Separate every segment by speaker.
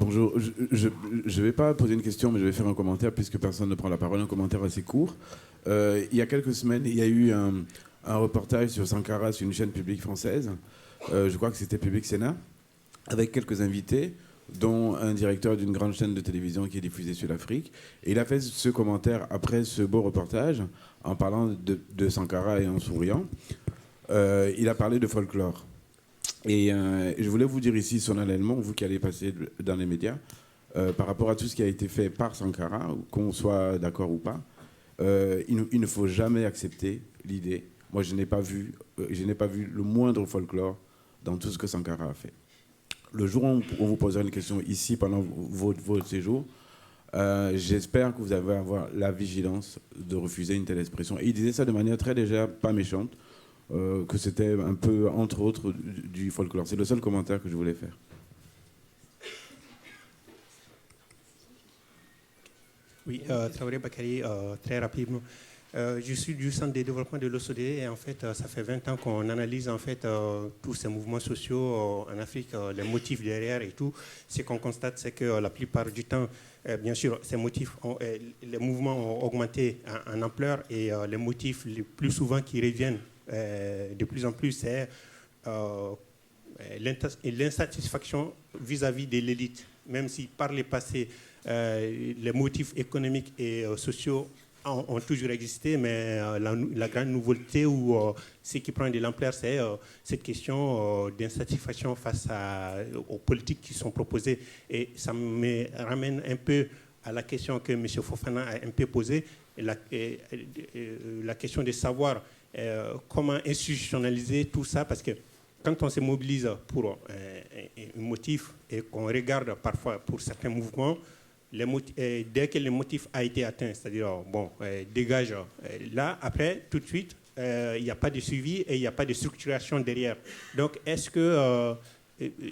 Speaker 1: Bonjour, je ne vais pas poser une question, mais je vais faire un commentaire puisque personne ne prend la parole, un commentaire assez court. Il y a quelques semaines, il y a eu un reportage sur Sankara sur une chaîne publique française, je crois que c'était Public Sénat, avec quelques invités, dont un directeur d'une grande chaîne de télévision qui est diffusée sur l'Afrique. Et il a fait ce commentaire après ce beau reportage, en parlant de Sankara et en souriant. Il a parlé de folklore. Et je voulais vous dire ici solennellement, vous qui allez passer dans les médias, par rapport à tout ce qui a été fait par Sankara, qu'on soit d'accord ou pas, il ne faut jamais accepter l'idée. Moi, je n'ai pas vu le moindre folklore dans tout ce que Sankara a fait. Le jour où on vous posera une question ici pendant votre séjour, j'espère que vous allez avoir la vigilance de refuser une telle expression. Et il disait ça de manière très légère, pas méchante, que c'était un peu, entre autres, du folklore. C'est le seul commentaire que je voulais faire.
Speaker 2: Oui, Traoré Bakary, très rapidement. Je suis du Centre de développement de l'OCDE et en fait, ça fait 20 ans qu'on analyse en fait tous ces mouvements sociaux en Afrique, les motifs derrière et tout. Ce qu'on constate, c'est que la plupart du temps, bien sûr, ces motifs, les mouvements ont augmenté en ampleur et les motifs les plus souvent qui reviennent de plus en plus, c'est l'insatisfaction vis-à-vis de l'élite. Même si par le passé, les motifs économiques et sociaux ont toujours existé, mais la grande nouveauté ou ce qui prend de l'ampleur, c'est cette question d'insatisfaction face aux politiques qui sont proposées. Et ça me ramène un peu à la question que M. Fofana a un peu posée, la question de savoir comment institutionnaliser tout ça, parce que quand on se mobilise pour un motif et qu'on regarde parfois pour certains mouvements, dès que le motif a été atteint, c'est-à-dire, dégage, là, après, tout de suite, il n'y a pas de suivi et il n'y a pas de structuration derrière. Donc, est-ce que,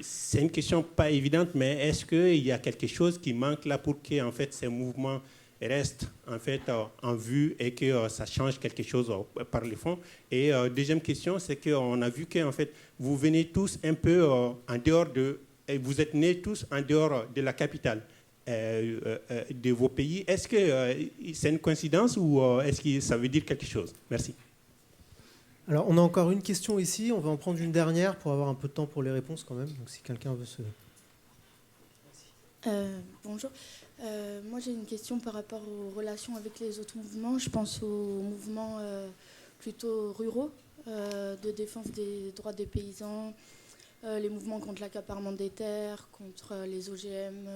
Speaker 2: c'est une question pas évidente, mais est-ce qu'il y a quelque chose qui manque là pour que, en fait, ces mouvements restent en fait en vue et que ça change quelque chose par le fond. Et deuxième question, c'est qu'on a vu que en fait, vous venez tous un peu en dehors vous êtes nés tous en dehors de la capitale de vos pays. Est-ce que c'est une coïncidence ou est-ce que ça veut dire quelque chose? Merci.
Speaker 3: Alors, on a encore une question ici. On va en prendre une dernière pour avoir un peu de temps pour les réponses quand même. Donc, si quelqu'un veut se...
Speaker 4: Bonjour. Moi, j'ai une question par rapport aux relations avec les autres mouvements. Je pense aux mouvements plutôt ruraux de défense des droits des paysans, les mouvements contre l'accaparement des terres, contre les OGM,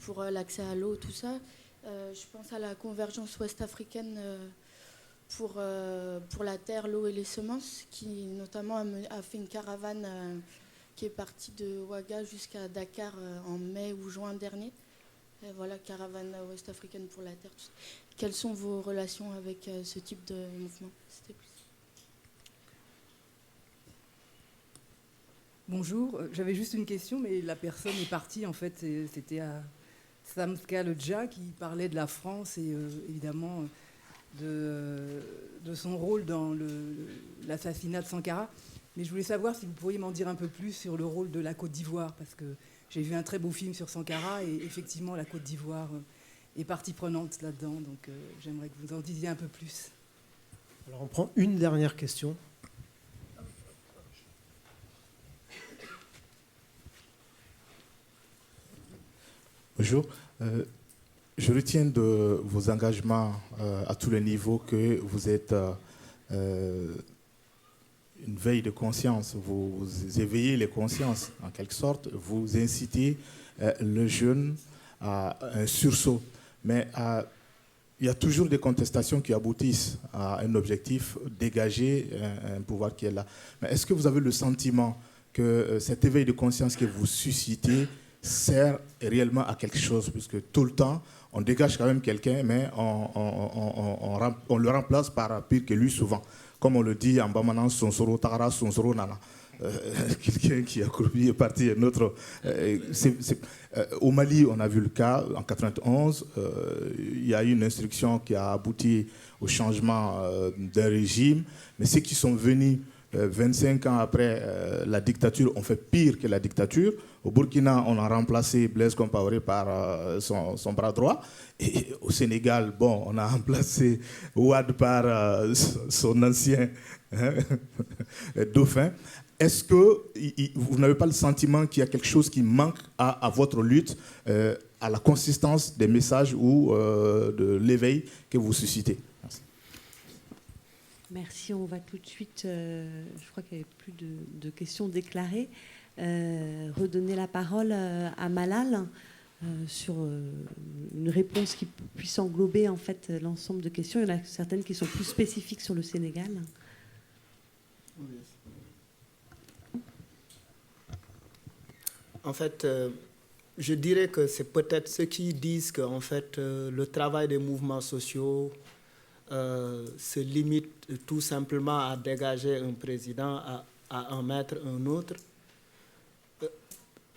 Speaker 4: pour l'accès à l'eau, tout ça. Je pense à la convergence ouest-africaine pour la terre, l'eau et les semences, qui notamment a fait une caravane qui est partie de Ouaga jusqu'à Dakar en mai ou juin dernier. Voilà, caravane ouest-africaine pour la terre. Quelles sont vos relations avec ce type de mouvement?
Speaker 5: Bonjour, j'avais juste une question, mais la personne est partie. En fait, c'était à Samska Ledja qui parlait de la France et évidemment de son rôle dans l'assassinat de Sankara. Mais je voulais savoir si vous pourriez m'en dire un peu plus sur le rôle de la Côte d'Ivoire, parce que j'ai vu un très beau film sur Sankara et effectivement la Côte d'Ivoire est partie prenante là-dedans. Donc j'aimerais que vous en disiez un peu plus.
Speaker 3: Alors on prend une dernière question.
Speaker 6: Bonjour. Je retiens de vos engagements à tous les niveaux que vous êtes une veille de conscience, vous éveillez les consciences en quelque sorte, vous incitez le jeune à un sursaut. Mais il y a toujours des contestations qui aboutissent à un objectif, dégager un pouvoir qui est là. Mais est-ce que vous avez le sentiment que cet éveil de conscience que vous suscitez sert réellement à quelque chose? Puisque tout le temps, on dégage quand même quelqu'un, mais on le remplace par pire que lui souvent. Comme on le dit en Bamanan, Sonsoro Tara, Sonsoro Nana. Quelqu'un qui a couru est parti, un autre. Au Mali, on a vu le cas, en 91, il y a eu une instruction qui a abouti au changement d'un régime, mais ceux qui sont venus 25 ans après la dictature, on fait pire que la dictature. Au Burkina, on a remplacé Blaise Compaoré par son bras droit. Et au Sénégal, bon, on a remplacé Ouad par son ancien dauphin. Est-ce que vous n'avez pas le sentiment qu'il y a quelque chose qui manque à votre lutte, à la consistance des messages ou de l'éveil que vous suscitez? Merci.
Speaker 7: Merci, on va tout de suite, je crois qu'il n'y avait plus de questions déclarées, redonner la parole à Malal sur une réponse qui puisse englober en fait l'ensemble de questions. Il y en a certaines qui sont plus spécifiques sur le Sénégal.
Speaker 8: En fait, je dirais que c'est peut-être ceux qui disent que en fait, le travail des mouvements sociaux se limite tout simplement à dégager un président, à en mettre un autre.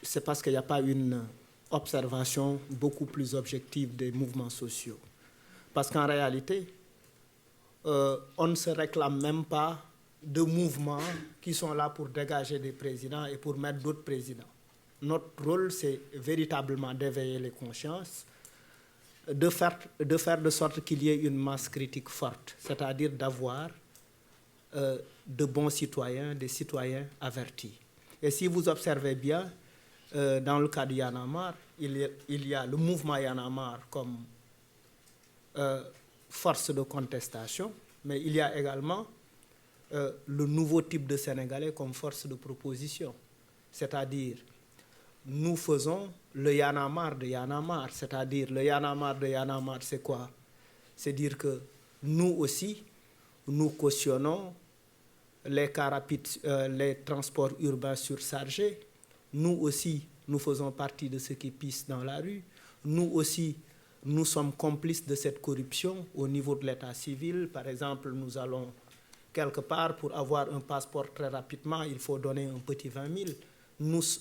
Speaker 8: C'est parce qu'il n'y a pas une observation beaucoup plus objective des mouvements sociaux. Parce qu'en réalité, on ne se réclame même pas de mouvements qui sont là pour dégager des présidents et pour mettre d'autres présidents. Notre rôle, c'est véritablement d'éveiller les consciences, de faire de sorte qu'il y ait une masse critique forte, c'est-à-dire d'avoir de bons citoyens, des citoyens avertis. Et si vous observez bien, dans le cas de Y'en a marre, il y a le mouvement Y'en a marre comme force de contestation, mais il y a également le nouveau type de Sénégalais comme force de proposition, c'est-à-dire nous faisons le Y'en a marre de Y'en a marre, c'est-à-dire le Y'en a marre de Y'en a marre, c'est quoi? C'est dire que nous aussi, nous cautionnons les cars rapides, les transports urbains surchargés. Nous aussi, nous faisons partie de ceux qui pissent dans la rue. Nous aussi, nous sommes complices de cette corruption au niveau de l'état civil. Par exemple, nous allons quelque part pour avoir un passeport très rapidement, il faut donner un petit 20 000.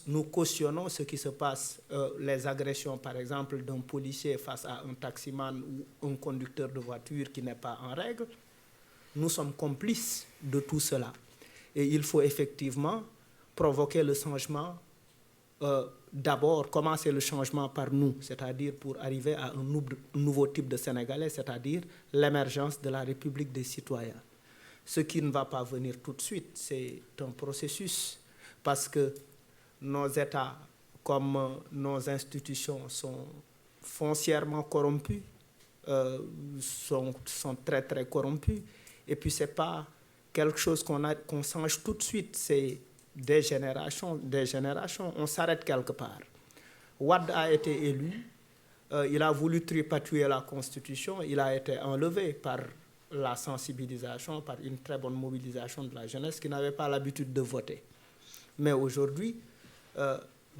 Speaker 8: Nous cautionnons ce qui se passe, les agressions par exemple d'un policier face à un taximan ou un conducteur de voiture qui n'est pas en règle. Nous sommes complices de tout cela. Et il faut effectivement provoquer le changement, d'abord commencer le changement par nous, c'est-à-dire pour arriver à un nouveau type de Sénégalais, c'est-à-dire l'émergence de la République des citoyens. Ce qui ne va pas venir tout de suite, c'est un processus, parce que nos États, comme nos institutions, sont foncièrement corrompus, sont très très corrompus. Et puis ce n'est pas quelque chose qu'on change tout de suite, c'est des générations, on s'arrête quelque part. Ouad a été élu, il a voulu tripatouiller la Constitution, il a été enlevé par la sensibilisation, par une très bonne mobilisation de la jeunesse qui n'avait pas l'habitude de voter. Mais aujourd'hui,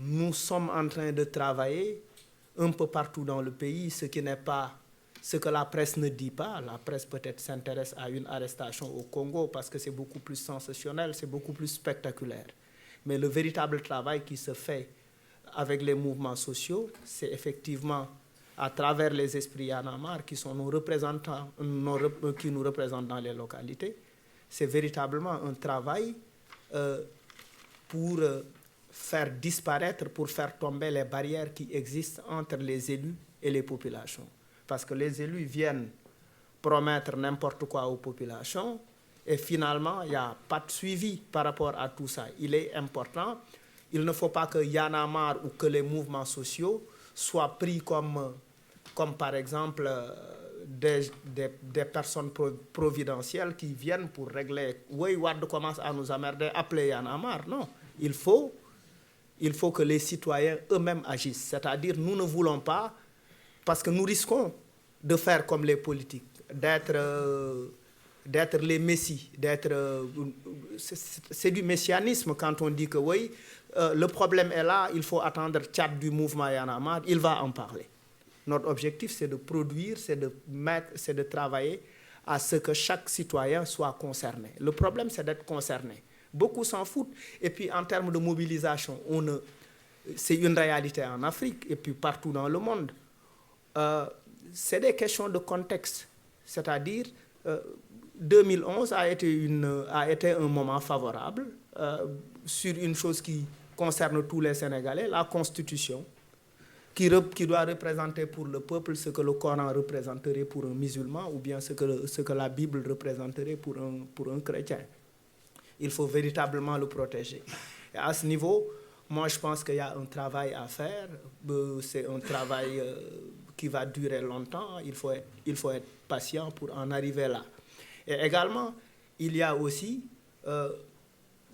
Speaker 8: nous sommes en train de travailler un peu partout dans le pays, ce qui n'est pas ce que la presse ne dit pas. La presse peut-être s'intéresse à une arrestation au Congo parce que c'est beaucoup plus sensationnel, c'est beaucoup plus spectaculaire. Mais le véritable travail qui se fait avec les mouvements sociaux, c'est effectivement à travers les esprits Y'en a marre qui sont nos représentants, qui nous représentent dans les localités. C'est véritablement un travail pour faire disparaître, pour faire tomber les barrières qui existent entre les élus et les populations. Parce que les élus viennent promettre n'importe quoi aux populations et finalement, il n'y a pas de suivi par rapport à tout ça. Il est important, il ne faut pas que Y'en a marre ou que les mouvements sociaux soient pris comme par exemple des personnes providentielles qui viennent pour régler. Oui, Wade commence à nous emmerder, appelez Y'en a marre. Non, il faut que les citoyens eux-mêmes agissent. C'est-à-dire, nous ne voulons pas, parce que nous risquons de faire comme les politiques, d'être les messies, c'est du messianisme quand on dit que oui, le problème est là, il faut attendre Tchad du mouvement Y'en a marre, il va en parler. Notre objectif, c'est de produire, c'est de travailler à ce que chaque citoyen soit concerné. Le problème, c'est d'être concerné. Beaucoup s'en foutent. Et puis, en termes de mobilisation, c'est une réalité en Afrique et puis partout dans le monde. C'est des questions de contexte. C'est-à-dire, 2011 a été un moment favorable sur une chose qui concerne tous les Sénégalais, la Constitution, qui doit représenter pour le peuple ce que le Coran représenterait pour un musulman ou bien ce que la Bible représenterait pour un chrétien. Il faut véritablement le protéger. Et à ce niveau, moi je pense qu'il y a un travail à faire. C'est un travail qui va durer longtemps. Il faut être patient pour en arriver là. Et également, il y a aussi,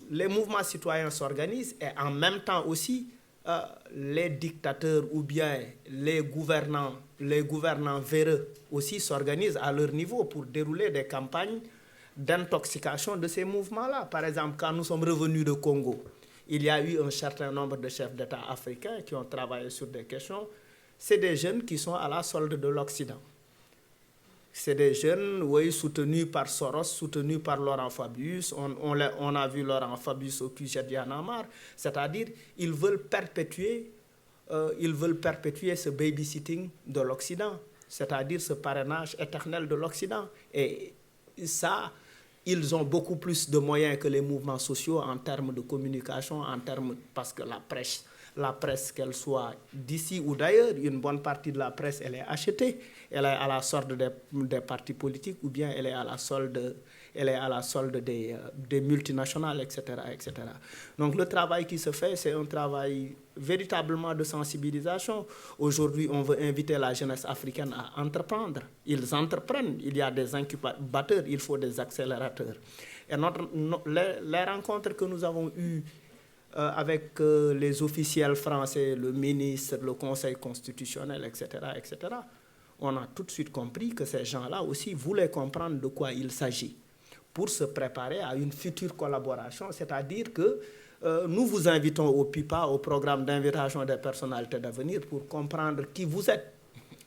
Speaker 8: les mouvements citoyens s'organisent et en même temps aussi, les dictateurs ou bien les gouvernants véreux aussi s'organisent à leur niveau pour dérouler des campagnes d'intoxication de ces mouvements-là. Par exemple, quand nous sommes revenus de Congo, il y a eu un certain nombre de chefs d'État africains qui ont travaillé sur des questions. C'est des jeunes qui sont à la solde de l'Occident. C'est des jeunes, oui, soutenus par Soros, soutenus par Laurent Fabius. On a vu Laurent Fabius au QG Y'en a marre. C'est-à-dire, ils veulent perpétuer ce babysitting de l'Occident, c'est-à-dire ce parrainage éternel de l'Occident. Et ça, ils ont beaucoup plus de moyens que les mouvements sociaux en termes de communication, parce que la presse, qu'elle soit d'ici ou d'ailleurs, une bonne partie de la presse, elle est achetée. Elle est à la solde des partis politiques ou bien elle est à la solde des multinationales, etc., etc. Donc le travail qui se fait, c'est un travail véritablement de sensibilisation. Aujourd'hui, on veut inviter la jeunesse africaine à entreprendre. Ils entreprennent. Il y a des incubateurs, il faut des accélérateurs. Et les rencontres que nous avons eues avec les officiels français, le ministre, le Conseil constitutionnel, etc., on a tout de suite compris que ces gens-là aussi voulaient comprendre de quoi il s'agit pour se préparer à une future collaboration, c'est-à-dire que nous vous invitons au PIPA, au programme d'invitation des personnalités d'avenir, pour comprendre qui vous êtes,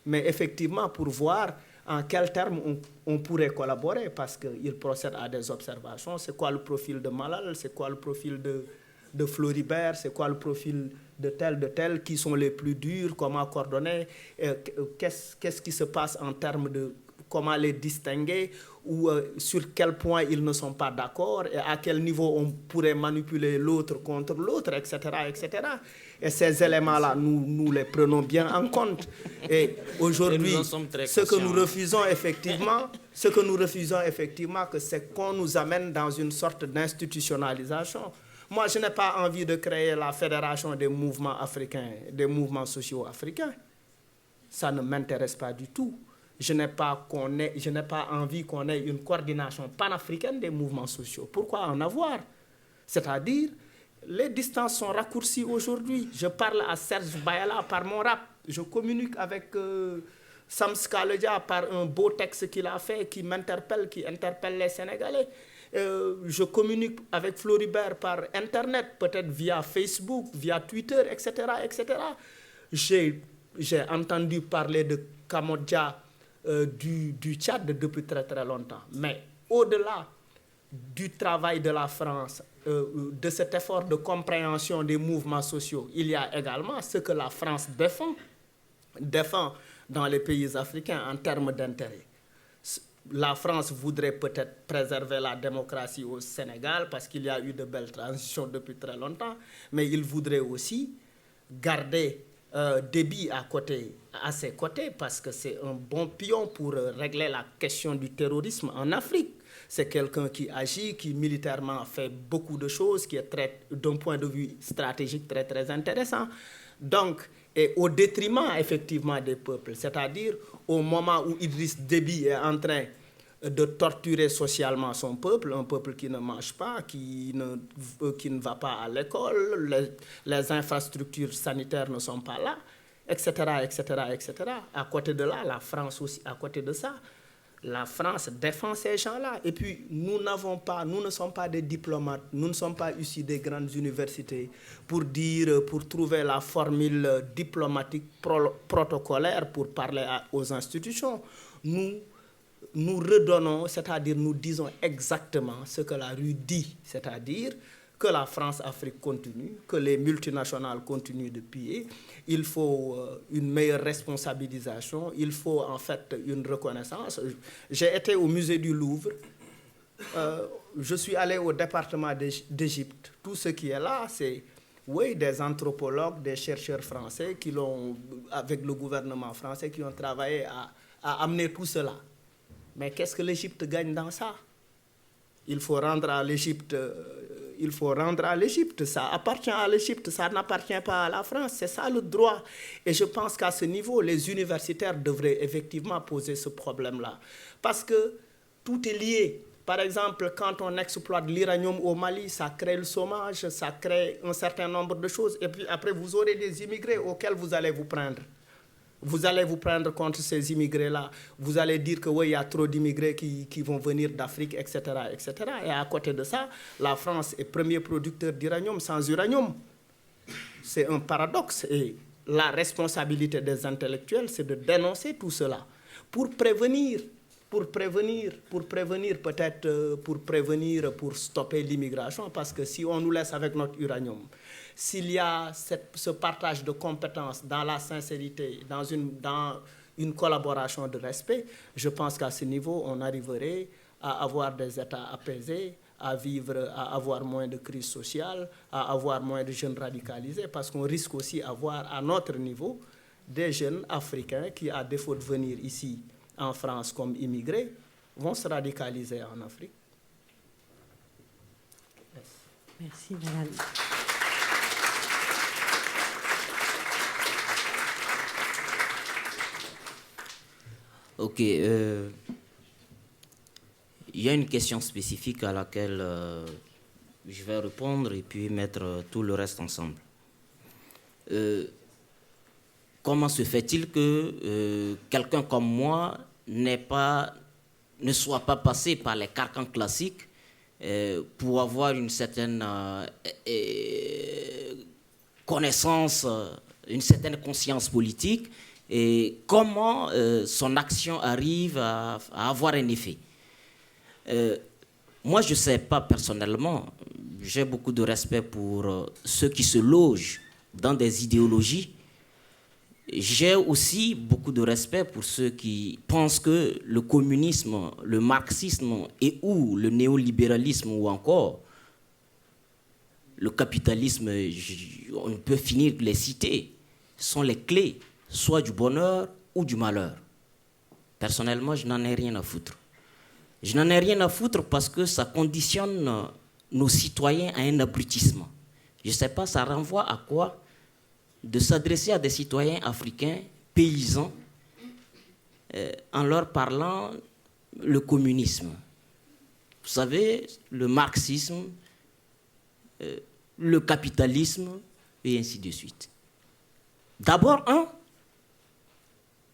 Speaker 8: mais effectivement pour voir en quels termes on pourrait collaborer, parce qu'il procède à des observations. C'est quoi le profil de Malal, c'est quoi le profil de Floribert, c'est quoi le profil de tel, qui sont les plus durs, comment coordonner, qu'est-ce qui se passe en termes de comment les distinguer, ou sur quel point ils ne sont pas d'accord, et à quel niveau on pourrait manipuler l'autre contre l'autre, etc., etc. Et ces éléments-là, nous les prenons bien en compte. Et aujourd'hui, ce que nous refusons effectivement, c'est qu'on nous amène dans une sorte d'institutionnalisation. Moi, je n'ai pas envie de créer la fédération des mouvements africains, des mouvements sociaux africains. Ça ne m'intéresse pas du tout. Je n'ai pas envie qu'on ait une coordination panafricaine des mouvements sociaux. Pourquoi en avoir? C'est-à-dire, les distances sont raccourcies aujourd'hui. Je parle à Serge Bayala par mon rap. Je communique avec Sam Skaleja par un beau texte qu'il a fait, qui m'interpelle, qui interpelle les Sénégalais. Je communique avec Floribert par Internet, peut-être via Facebook, via Twitter, etc., etc. J'ai entendu parler de Kamodja du Tchad depuis très très longtemps. Mais au-delà du travail de la France, de cet effort de compréhension des mouvements sociaux, il y a également ce que la France défend dans les pays africains en termes d'intérêt. La France voudrait peut-être préserver la démocratie au Sénégal parce qu'il y a eu de belles transitions depuis très longtemps, mais il voudrait aussi garder Déby à ses côtés parce que c'est un bon pion pour régler la question du terrorisme en Afrique. C'est quelqu'un qui agit, qui militairement fait beaucoup de choses, qui est d'un point de vue stratégique très très intéressant. Donc, et au détriment effectivement des peuples, c'est-à-dire au moment où Idriss Déby est en train de torturer socialement son peuple, un peuple qui ne mange pas, qui ne va pas à l'école, les infrastructures sanitaires ne sont pas là, etc., etc., etc. À côté de là, la France aussi, à côté de ça, la France défend ces gens-là. Et puis, nous ne sommes pas des diplomates, nous ne sommes pas issus des grandes universités pour trouver la formule diplomatique protocolaire pour parler aux institutions. Nous redonnons, c'est-à-dire nous disons exactement ce que la rue dit, c'est-à-dire que la France-Afrique continue, que les multinationales continuent de piller. Il faut une meilleure responsabilisation, il faut en fait une reconnaissance. J'ai été au musée du Louvre je suis allé au département d'Égypte. Tout ce qui est là, c'est des anthropologues, des chercheurs français qui l'ont, avec le gouvernement français, qui ont travaillé à amener tout cela. Mais qu'est-ce que l'Égypte gagne dans ça? Il faut rendre à l'Égypte, ça appartient à l'Égypte, ça n'appartient pas à la France, c'est ça le droit. Et je pense qu'à ce niveau, les universitaires devraient effectivement poser ce problème-là. Parce que tout est lié. Par exemple, quand on exploite l'uranium au Mali, ça crée le chômage, ça crée un certain nombre de choses. Et puis après, vous aurez des immigrés auxquels vous allez vous prendre. Vous allez vous prendre contre ces immigrés-là. Vous allez dire que il y a trop d'immigrés qui vont venir d'Afrique, etc., etc. Et à côté de ça, la France est premier producteur d'uranium sans uranium. C'est un paradoxe. Et la responsabilité des intellectuels, c'est de dénoncer tout cela pour prévenir, pour stopper l'immigration. Parce que si on nous laisse avec notre uranium, s'il y a ce partage de compétences dans la sincérité, dans une collaboration de respect, je pense qu'à ce niveau, on arriverait à avoir des États apaisés, à avoir moins de crise sociale, à avoir moins de jeunes radicalisés, parce qu'on risque aussi d'avoir à notre niveau des jeunes africains qui, à défaut de venir ici en France comme immigrés, vont se radicaliser en Afrique.
Speaker 7: Merci, madame.
Speaker 9: Ok. Il y a une question spécifique à laquelle je vais répondre et puis mettre tout le reste ensemble. Comment se fait-il que quelqu'un comme moi ne soit pas passé par les carcans classiques pour avoir une certaine connaissance, une certaine conscience politique, et comment son action arrive à avoir un effet. Moi, je ne sais pas personnellement, j'ai beaucoup de respect pour ceux qui se logent dans des idéologies. J'ai aussi beaucoup de respect pour ceux qui pensent que le communisme, le marxisme et ou le néolibéralisme ou encore le capitalisme, on ne peut finir de les citer, sont les clés soit du bonheur ou du malheur. Personnellement, je n'en ai rien à foutre. Je n'en ai rien à foutre parce que ça conditionne nos citoyens à un abrutissement. Je ne sais pas, ça renvoie à quoi de s'adresser à des citoyens africains, paysans, en leur parlant le communisme. Vous savez, le marxisme, le capitalisme, et ainsi de suite. D'abord,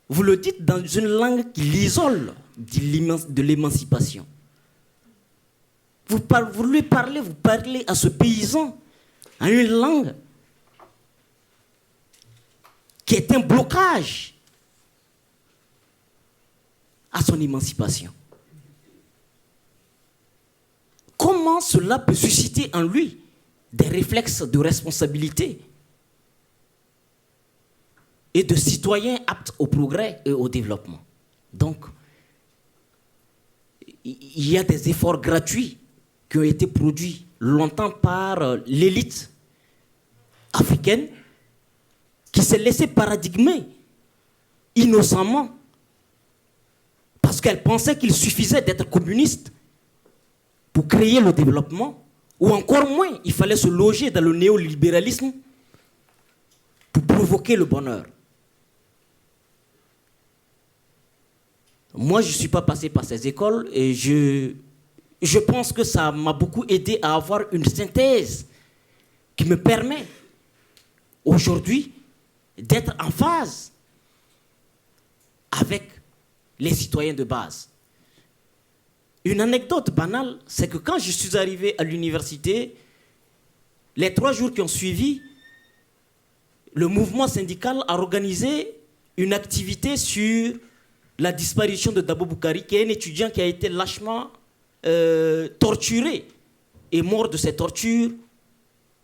Speaker 9: vous le dites dans une langue qui l'isole de l'émancipation. Vous parlez à ce paysan en une langue qui est un blocage à son émancipation. Comment cela peut susciter en lui des réflexes de responsabilité et de citoyens aptes au progrès et au développement? Donc, il y a des efforts gratuits qui ont été produits longtemps par l'élite africaine qui s'est laissée paradigmer innocemment parce qu'elle pensait qu'il suffisait d'être communiste pour créer le développement, ou encore moins, il fallait se loger dans le néolibéralisme pour provoquer le bonheur. Moi, je ne suis pas passé par ces écoles et je pense que ça m'a beaucoup aidé à avoir une synthèse qui me permet aujourd'hui d'être en phase avec les citoyens de base. Une anecdote banale, c'est que quand je suis arrivé à l'université, les 3 jours qui ont suivi, le mouvement syndical a organisé une activité sur la disparition de Dabo Boukari, qui est un étudiant qui a été lâchement torturé et mort de ces tortures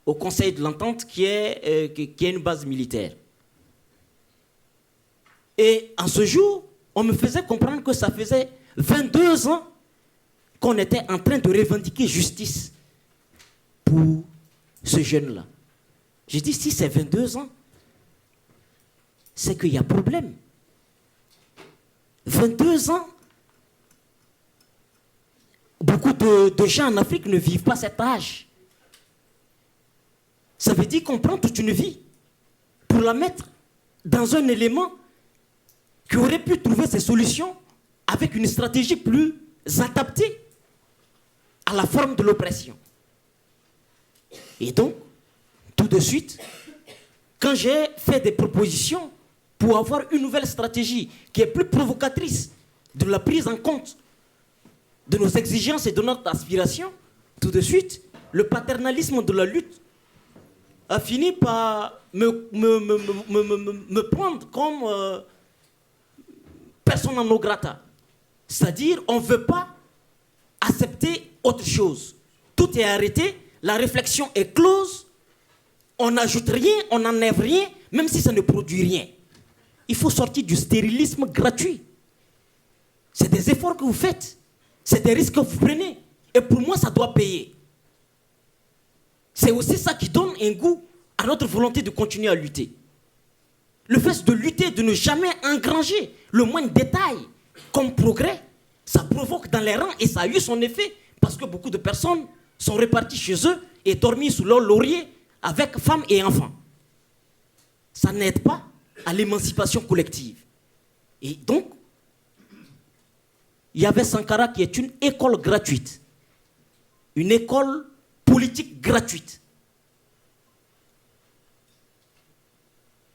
Speaker 9: au Conseil de l'Entente, qui est une base militaire. Et en ce jour, on me faisait comprendre que ça faisait 22 ans qu'on était en train de revendiquer justice pour ce jeune-là. J'ai dit, si c'est 22 ans, c'est qu'il y a problème. 22 ans, beaucoup de gens en Afrique ne vivent pas cet âge. Ça veut dire qu'on prend toute une vie pour la mettre dans un élément qui aurait pu trouver ses solutions avec une stratégie plus adaptée à la forme de l'oppression. Et donc, tout de suite, quand j'ai fait des propositions pour avoir une nouvelle stratégie qui est plus provocatrice de la prise en compte de nos exigences et de notre aspiration, tout de suite, le paternalisme de la lutte a fini par me prendre comme persona non grata. C'est-à-dire, on ne veut pas accepter autre chose. Tout est arrêté, la réflexion est close, on n'ajoute rien, on n'enlève rien, même si ça ne produit rien. Il faut sortir du stérilisme gratuit. C'est des efforts que vous faites, c'est des risques que vous prenez. Et pour moi, ça doit payer. C'est aussi ça qui donne un goût à notre volonté de continuer à lutter. Le fait de lutter, de ne jamais engranger le moindre détail comme progrès, ça provoque dans les rangs et ça a eu son effet parce que beaucoup de personnes sont reparties chez eux et dormies sous leur laurier avec femmes et enfants. Ça n'aide pas à l'émancipation collective. Et donc, il y avait Sankara qui est une école gratuite, une école politique gratuite.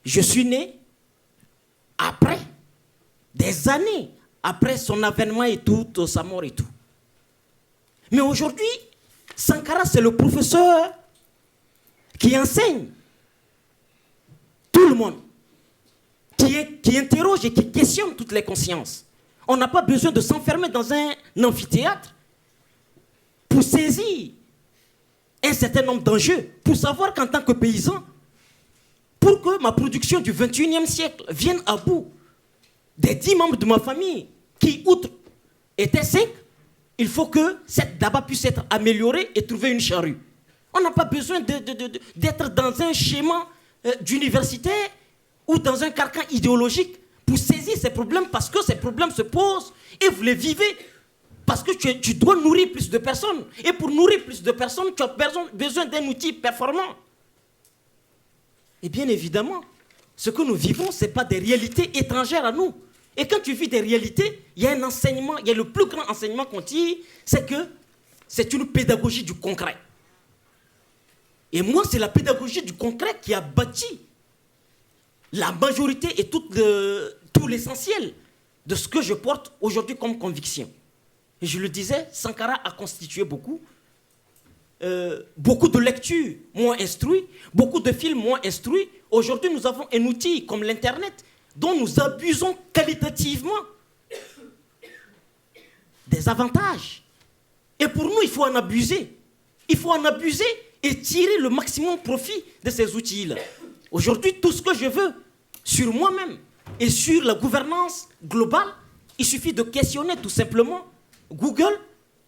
Speaker 9: Je suis né après, des années après son avènement et tout, sa mort et tout. Mais aujourd'hui, Sankara, c'est le professeur qui enseigne tout le monde, qui interroge et qui questionne toutes les consciences. On n'a pas besoin de s'enfermer dans un amphithéâtre pour saisir un certain nombre d'enjeux, pour savoir qu'en tant que paysan, pour que ma production du 21e siècle vienne à bout des 10 membres de ma famille qui, outre, étaient 5, il faut que cette daba puisse être améliorée et trouver une charrue. On n'a pas besoin d'être dans un schéma d'universitaire ou dans un carcan idéologique pour saisir ces problèmes parce que ces problèmes se posent et vous les vivez. Parce que tu dois nourrir plus de personnes. Et pour nourrir plus de personnes, tu as besoin d'un outil performant. Et bien évidemment, ce que nous vivons, ce n'est pas des réalités étrangères à nous. Et quand tu vis des réalités, il y a un enseignement, il y a le plus grand enseignement qu'on tire, c'est que c'est une pédagogie du concret. Et moi, c'est la pédagogie du concret qui a bâti la majorité et tout l'essentiel de ce que je porte aujourd'hui comme conviction. Et je le disais, Sankara a constitué beaucoup. Beaucoup de lectures m'ont instruit, beaucoup de films m'ont instruit. Aujourd'hui, nous avons un outil comme l'Internet dont nous abusons qualitativement des avantages. Et pour nous, il faut en abuser. Il faut en abuser et tirer le maximum profit de ces outils-là. Aujourd'hui, tout ce que je veux sur moi-même et sur la gouvernance globale, il suffit de questionner tout simplement Google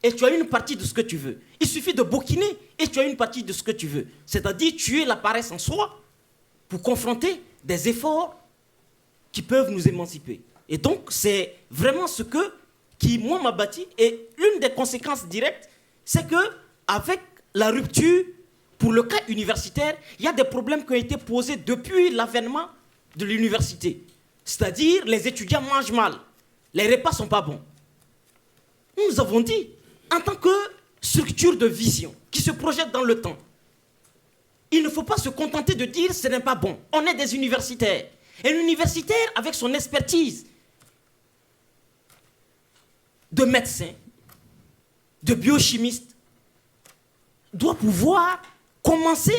Speaker 9: et tu as une partie de ce que tu veux. Il suffit de bouquiner et tu as une partie de ce que tu veux. C'est-à-dire tuer la paresse en soi pour confronter des efforts qui peuvent nous émanciper. Et donc, c'est vraiment ce qui, moi, m'a bâti. Et l'une des conséquences directes, c'est qu'avec la rupture, pour le cas universitaire, il y a des problèmes qui ont été posés depuis l'avènement de l'université. C'est-à-dire, les étudiants mangent mal. Les repas ne sont pas bons. Nous avons dit, en tant que structure de vision qui se projette dans le temps, il ne faut pas se contenter de dire ce n'est pas bon. On est des universitaires. Et l'universitaire, avec son expertise de médecin, de biochimiste, doit pouvoir commencer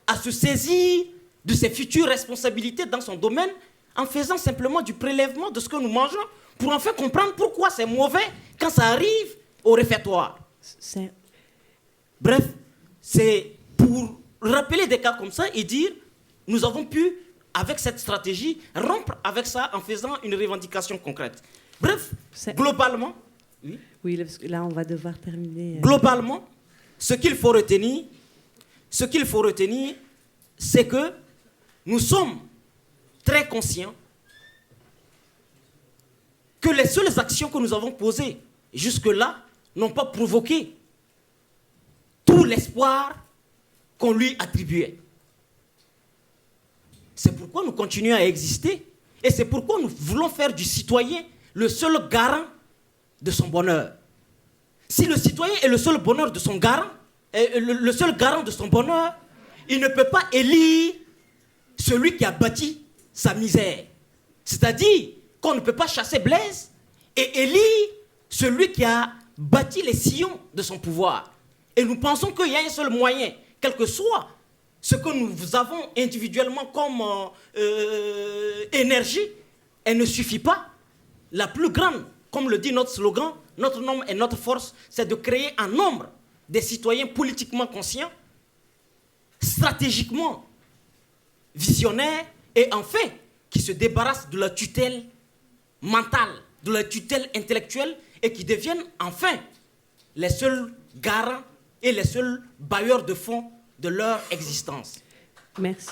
Speaker 9: à se saisir de ses futures responsabilités dans son domaine en faisant simplement du prélèvement de ce que nous mangeons pour enfin comprendre pourquoi c'est mauvais quand ça arrive au réfectoire. Bref, c'est pour rappeler des cas comme ça et dire nous avons pu, avec cette stratégie, rompre avec ça en faisant une revendication concrète. Bref, globalement,
Speaker 7: Oui, parce que là, on va devoir terminer.
Speaker 9: Globalement, ce qu'il faut retenir, c'est que nous sommes très conscients que les seules actions que nous avons posées jusque-là n'ont pas provoqué tout l'espoir qu'on lui attribuait. C'est pourquoi nous continuons à exister et c'est pourquoi nous voulons faire du citoyen le seul garant de son bonheur. Si le citoyen est le seul bonheur de son garant, le seul garant de son bonheur, il ne peut pas élire celui qui a bâti sa misère. C'est-à-dire qu'on ne peut pas chasser Blaise et élire celui qui a bâti les sillons de son pouvoir. Et nous pensons qu'il y a un seul moyen, quel que soit ce que nous avons individuellement comme énergie, elle ne suffit pas. La plus grande, comme le dit notre slogan, notre nombre et notre force, c'est de créer un nombre des citoyens politiquement conscients, stratégiquement visionnaires et enfin qui se débarrassent de la tutelle mentale, de la tutelle intellectuelle et qui deviennent enfin les seuls garants et les seuls bailleurs de fonds de leur existence.
Speaker 7: Merci.